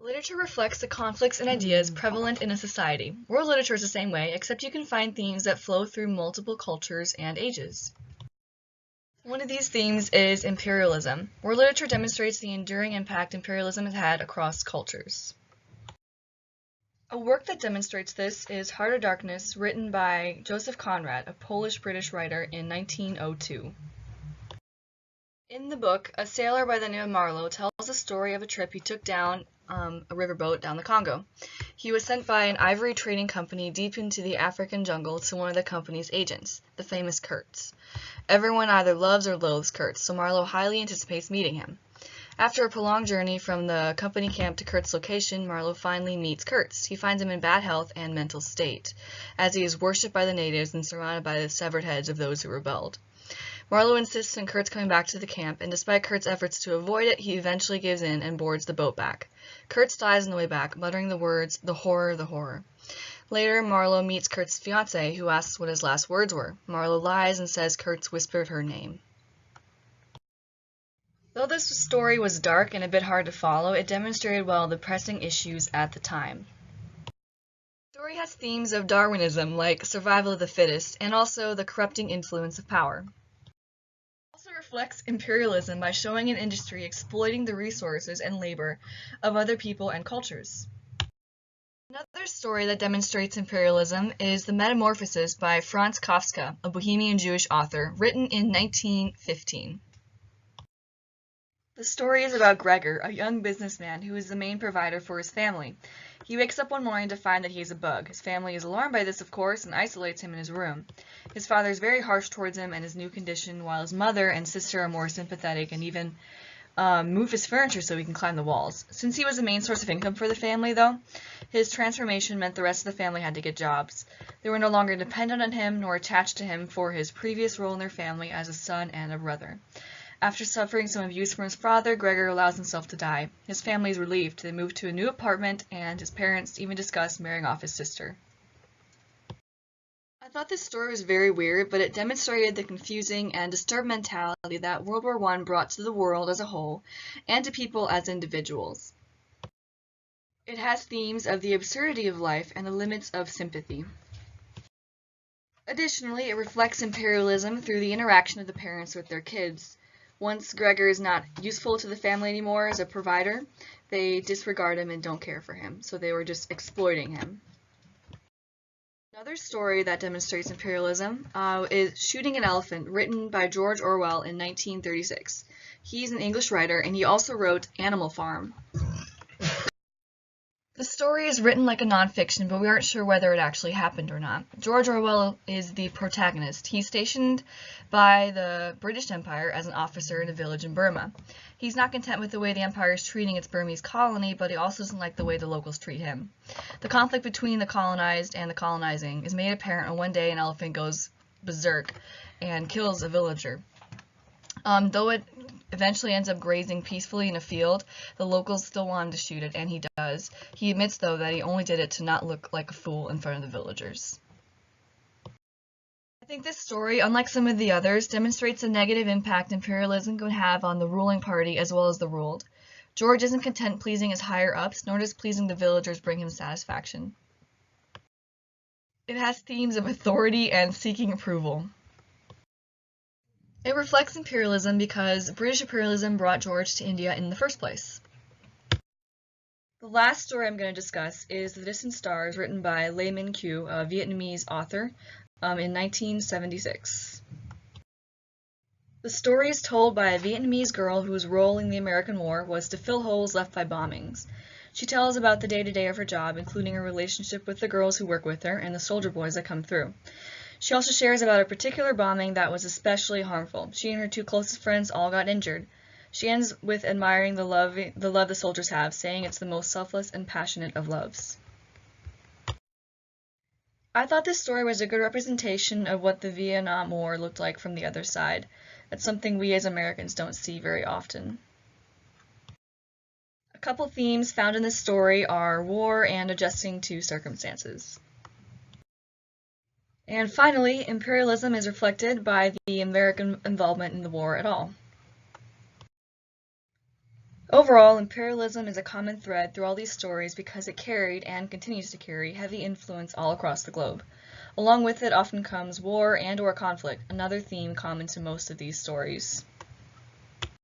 Literature reflects the conflicts and ideas prevalent in a society. World literature is the same way, except you can find themes that flow through multiple cultures and ages. One of these themes is imperialism. World literature demonstrates the enduring impact imperialism has had across cultures. A work that demonstrates this is Heart of Darkness, written by Joseph Conrad, a Polish-British writer, in 1902. In the book, a sailor by the name of Marlowe tells the story of a trip he took down a riverboat down the Congo. He was sent by an ivory trading company deep into the African jungle to one of the company's agents, the famous Kurtz. Everyone either loves or loathes Kurtz, so Marlowe highly anticipates meeting him. After a prolonged journey from the company camp to Kurtz's location, Marlowe finally meets Kurtz. He finds him in bad health and mental state, as he is worshipped by the natives and surrounded by the severed heads of those who rebelled. Marlowe insists on Kurtz coming back to the camp, and despite Kurtz's efforts to avoid it, he eventually gives in and boards the boat back. Kurtz dies on the way back, muttering the words, "The horror, the horror." Later, Marlowe meets Kurtz's fiancée, who asks what his last words were. Marlowe lies and says Kurtz whispered her name. Though this story was dark and a bit hard to follow, it demonstrated well the pressing issues at the time. The story has themes of Darwinism, like survival of the fittest, and also the corrupting influence of power. It also reflects imperialism by showing an industry exploiting the resources and labor of other people and cultures. Another story that demonstrates imperialism is The Metamorphosis by Franz Kafka, a Bohemian Jewish author, written in 1915. The story is about Gregor, a young businessman who is the main provider for his family. He wakes up one morning to find that he is a bug. His family is alarmed by this, of course, and isolates him in his room. His father is very harsh towards him and his new condition, while his mother and sister are more sympathetic and even move his furniture so he can climb the walls. Since he was the main source of income for the family, though, his transformation meant the rest of the family had to get jobs. They were no longer dependent on him nor attached to him for his previous role in their family as a son and a brother. After suffering some abuse from his father, Gregor allows himself to die. His family is relieved. They move to a new apartment, and his parents even discuss marrying off his sister. I thought this story was very weird, but it demonstrated the confusing and disturbed mentality that World War I brought to the world as a whole, and to people as individuals. It has themes of the absurdity of life and the limits of sympathy. Additionally, it reflects imperialism through the interaction of the parents with their kids. Once Gregor is not useful to the family anymore as a provider, they disregard him and don't care for him, so they were just exploiting him. Another story that demonstrates imperialism is Shooting an Elephant, written by George Orwell in 1936. He's an English writer, and he also wrote Animal Farm. The story is written like a nonfiction, but we aren't sure whether it actually happened or not. George Orwell is the protagonist. He's stationed by the British Empire as an officer in a village in Burma. He's not content with the way the empire is treating its Burmese colony, but he also doesn't like the way the locals treat him. The conflict between the colonized and the colonizing is made apparent when one day an elephant goes berserk and kills a villager. Though it eventually ends up grazing peacefully in a field, the locals still want him to shoot it, and he does. He admits, though, that he only did it to not look like a fool in front of the villagers. I think this story, unlike some of the others, demonstrates the negative impact imperialism can have on the ruling party as well as the ruled. George isn't content pleasing his higher-ups, nor does pleasing the villagers bring him satisfaction. It has themes of authority and seeking approval. It reflects imperialism because British imperialism brought George to India in the first place. The last story I'm going to discuss is The Distant Stars, written by Le Minh Q, a Vietnamese author, in 1976. The story is told by a Vietnamese girl whose role in the American War was to fill holes left by bombings. She tells about the day-to-day of her job, including her relationship with the girls who work with her and the soldier boys that come through. She also shares about a particular bombing that was especially harmful. She and her two closest friends all got injured. She ends with admiring the love the soldiers have, saying it's the most selfless and passionate of loves. I thought this story was a good representation of what the Vietnam War looked like from the other side. That's something we as Americans don't see very often. A couple themes found in this story are war and adjusting to circumstances. And finally, imperialism is reflected by the American involvement in the war at all. Overall, imperialism is a common thread through all these stories because it carried, and continues to carry, heavy influence all across the globe. Along with it often comes war and/or conflict, another theme common to most of these stories.